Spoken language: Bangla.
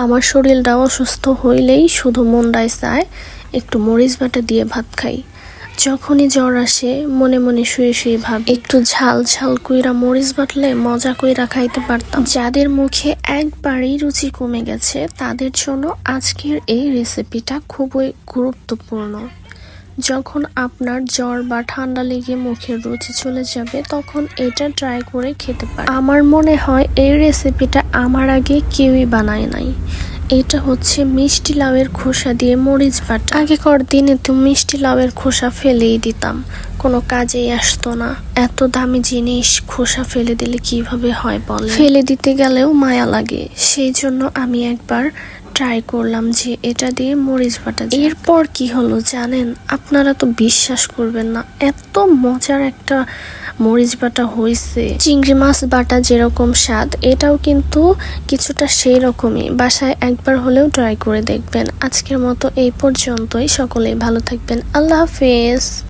আমার শরীরটা অসুস্থ হইলেই শুধু মনটাই চায় একটু মরিচ বাটা দিয়ে ভাত খাই। যখনই জ্বর আসে মনে মনে শুয়ে শুয়ে ভাবি একটু ঝাল ঝাল কইরা মরিচ বাটলে মজা কইরা খাইতে পারতাম। যাদের মুখে একবারেই রুচি কমে গেছে তাদের জন্য আজকের এই রেসিপিটা খুবই গুরুত্বপূর্ণ। যখন আপনার জ্বর বা ঠান্ডা লেগে মুখের রুচি চলে যাবে তখন এটা ট্রাই করে খেতে পারেন। আমার মনে হয় এই রেসিপিটা আমার আগে কেউই বানায় নাই। এটা হচ্ছে মিষ্টি লাউয়ের খোসা দিয়ে মরিচ বাটা। আগেকার দিনে তো মিষ্টি লাউয়ের খোসা ফেলেই দিতাম, কোনো কাজেই আসতো না। এত দামি জিনিস খোসা ফেলে দিলে কিভাবে হয় বলে, ফেলে দিতে গেলেও মায়া লাগে। সেই জন্য আমি একবার ট্রাই করলাম যে এটা দিয়ে মরিচ বাটা। এরপর কি হলো জানেন, আপনারা তো বিশ্বাস করবেন না, এত মজার একটা মরিচ বাটা হয়েছে। চিংড়ি মাছ বাটা যেরকম স্বাদ, এটাও কিন্তু কিছুটা সেই রকমই। বাসায় একবার হলেও ট্রাই করে দেখবেন। আজকের মতো এই পর্যন্তই। সকলেই ভালো থাকবেন। আল্লাহ হাফেজ।